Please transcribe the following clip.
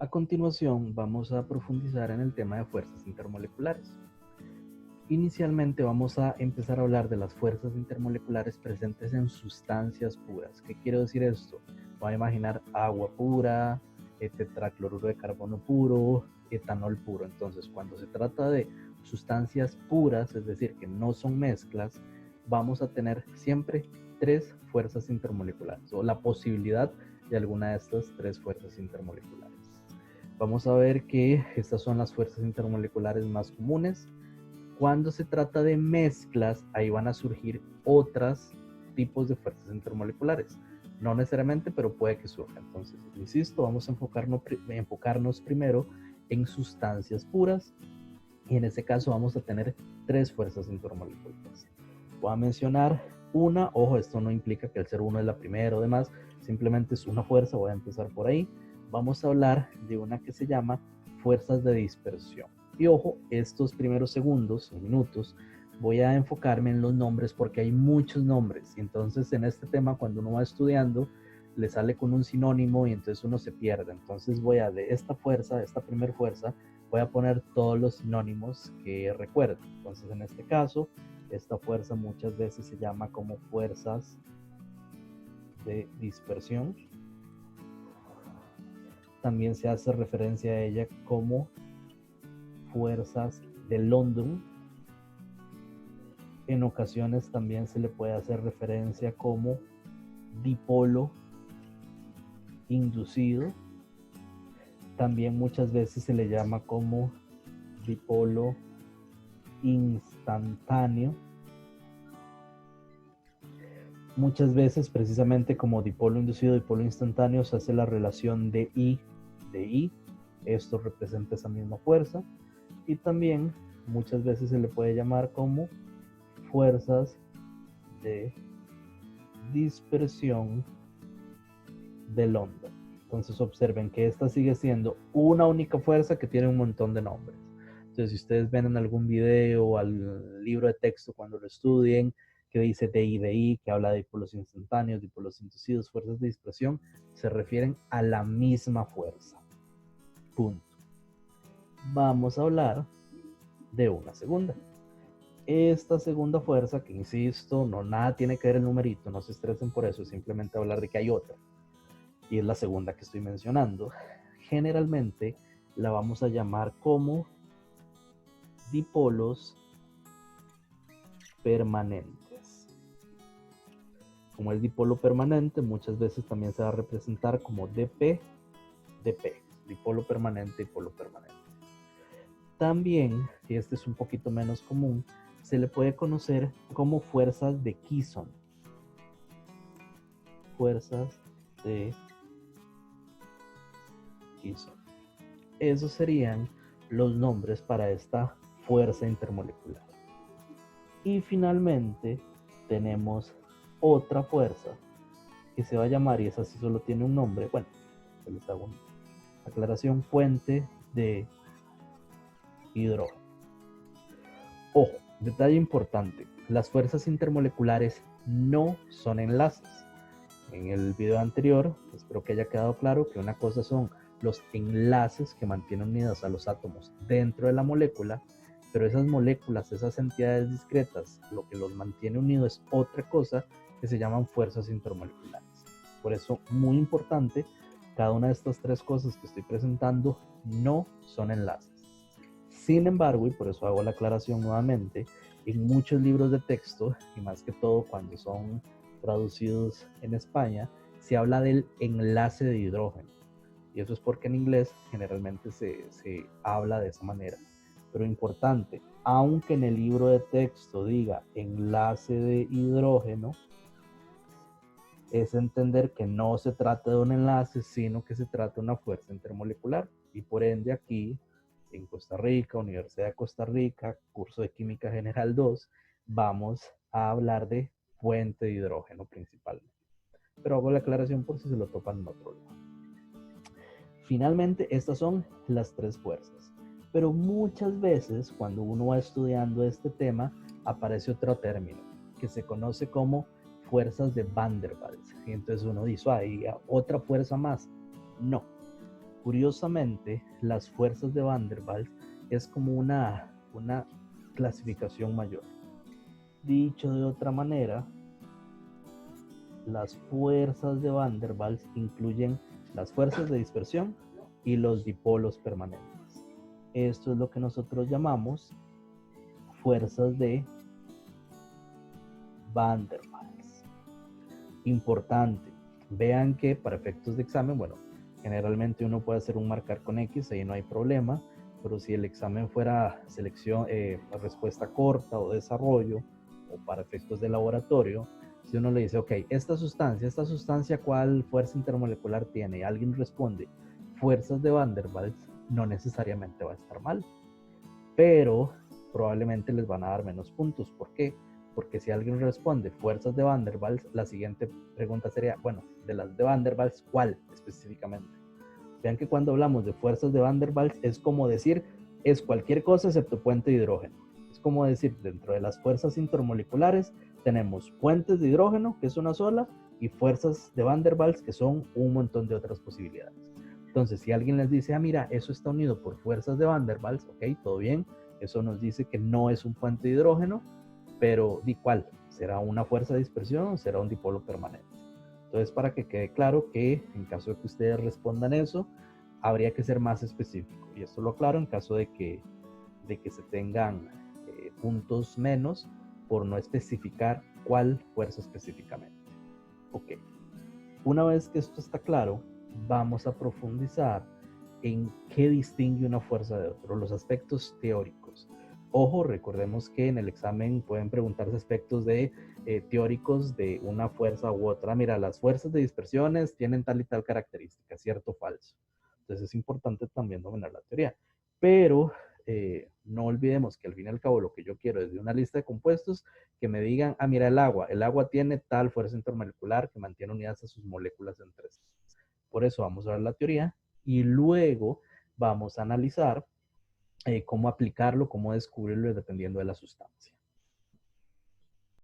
A continuación, vamos a profundizar en el tema de fuerzas intermoleculares. Inicialmente vamos a empezar a hablar de las fuerzas intermoleculares presentes en sustancias puras. ¿Qué quiere decir esto? Voy a imaginar agua pura, tetracloruro de carbono puro, etanol puro. Entonces, cuando se trata de sustancias puras, es decir, que no son mezclas, vamos a tener siempre tres fuerzas intermoleculares o la posibilidad de alguna de estas tres fuerzas intermoleculares. Vamos a ver que estas son las fuerzas intermoleculares más comunes. Cuando se trata de mezclas, ahí van a surgir otros tipos de fuerzas intermoleculares. No necesariamente, pero puede que surja. Entonces, insisto, vamos a enfocarnos primero en sustancias puras y en este caso vamos a tener tres fuerzas intermoleculares. Voy a mencionar una, ojo, esto no implica que el ser uno es la primera o demás, simplemente es una fuerza, voy a empezar por ahí. Vamos a hablar de una que se llama fuerzas de dispersión. Y ojo, estos primeros segundos o minutos voy a enfocarme en los nombres porque hay muchos nombres. Y entonces en este tema, cuando uno va estudiando, le sale con un sinónimo y entonces uno se pierde. Entonces voy a de esta fuerza, de esta primera fuerza, voy a poner todos los sinónimos que recuerdo. Entonces en este caso, esta fuerza muchas veces se llama como fuerzas de dispersión. También se hace referencia a ella como fuerzas de London. En ocasiones también se le puede hacer referencia como dipolo inducido. También muchas veces se le llama como dipolo instantáneo. Muchas veces, precisamente como dipolo inducido, dipolo instantáneo, se hace la relación de I. Esto representa esa misma fuerza. Y también muchas veces se le puede llamar como fuerzas de dispersión de London. Entonces observen que esta sigue siendo una única fuerza que tiene un montón de nombres. Entonces si ustedes ven en algún video o al libro de texto cuando lo estudien, que dice DI, que habla de dipolos instantáneos, dipolos inducidos, fuerzas de dispersión, se refieren a la misma fuerza. Punto. Vamos a hablar de una segunda. Esta segunda fuerza, que insisto, no nada tiene que ver el numerito, no se estresen por eso, simplemente hablar de que hay otra. Y es la segunda que estoy mencionando. Generalmente la vamos a llamar como dipolos permanentes. Como es dipolo permanente, muchas veces también se va a representar como dp, dipolo permanente, dipolo permanente. También, y este es un poquito menos común, se le puede conocer como fuerzas de Kisson. Fuerzas de Kisson. Esos serían los nombres para esta fuerza intermolecular. Y finalmente tenemos otra fuerza que se va a llamar, y esa sí solo tiene un nombre, bueno, les hago una aclaración, puente de hidrógeno. Ojo, detalle importante, las fuerzas intermoleculares no son enlaces. En el video anterior, espero que haya quedado claro que una cosa son los enlaces que mantienen unidos a los átomos dentro de la molécula, pero esas moléculas, esas entidades discretas, lo que los mantiene unidos es otra cosa que se llaman fuerzas intermoleculares. Por eso, muy importante, cada una de estas tres cosas que estoy presentando no son enlaces. Sin embargo, y por eso hago la aclaración nuevamente, en muchos libros de texto, y más que todo cuando son traducidos en España, se habla del enlace de hidrógeno. Y eso es porque en inglés generalmente se habla de esa manera. Pero importante, aunque en el libro de texto diga enlace de hidrógeno, es entender que no se trata de un enlace, sino que se trata de una fuerza intermolecular. Y por ende aquí, en Costa Rica, Universidad de Costa Rica, curso de Química General 2, vamos a hablar de puente de hidrógeno principalmente. Pero hago la aclaración por si se lo topan en otro lado. Finalmente, estas son las tres fuerzas. Pero muchas veces, cuando uno va estudiando este tema, aparece otro término que se conoce como fuerzas de Van der Waals. Y entonces uno dice, hay otra fuerza más. No. Curiosamente, las fuerzas de Van der Waals es como una clasificación mayor. Dicho de otra manera, las fuerzas de Van der Waals incluyen las fuerzas de dispersión y los dipolos permanentes. Esto es lo que nosotros llamamos fuerzas de Van der Waals. Importante, vean que para efectos de examen, bueno, generalmente uno puede hacer un marcar con X, ahí no hay problema, pero si el examen fuera selección, respuesta corta o desarrollo, o para efectos de laboratorio, si uno le dice, ok, esta sustancia, ¿cuál fuerza intermolecular tiene? Y alguien responde, fuerzas de Van der Waals, no necesariamente va a estar mal, pero probablemente les van a dar menos puntos. ¿Por qué? Porque si alguien responde fuerzas de Van der Waals, la siguiente pregunta sería, bueno, de las de Van der Waals, ¿cuál específicamente? Vean que cuando hablamos de fuerzas de Van der Waals es como decir, es cualquier cosa excepto puente de hidrógeno. Es como decir, dentro de las fuerzas intermoleculares tenemos puentes de hidrógeno, que es una sola, y fuerzas de Van der Waals, que son un montón de otras posibilidades. Entonces, si alguien les dice, mira, eso está unido por fuerzas de Van der Waals, ok, todo bien, eso nos dice que no es un puente de hidrógeno, pero ¿de cuál? ¿Será una fuerza de dispersión o será un dipolo permanente? Entonces, para que quede claro que en caso de que ustedes respondan eso, habría que ser más específico. Y esto lo aclaro en caso de que se tengan puntos menos por no especificar cuál fuerza específicamente. Ok. Una vez que esto está claro, vamos a profundizar en qué distingue una fuerza de otra, los aspectos teóricos. Ojo, recordemos que en el examen pueden preguntarse aspectos teóricos de una fuerza u otra. Mira, las fuerzas de dispersiones tienen tal y tal característica, cierto o falso. Entonces es importante también dominar la teoría. Pero no olvidemos que al fin y al cabo lo que yo quiero es de una lista de compuestos que me digan, ah, mira, el agua tiene tal fuerza intermolecular que mantiene unidas a sus moléculas entre sí. Por eso vamos a ver la teoría y luego vamos a analizar cómo aplicarlo, cómo descubrirlo dependiendo de la sustancia.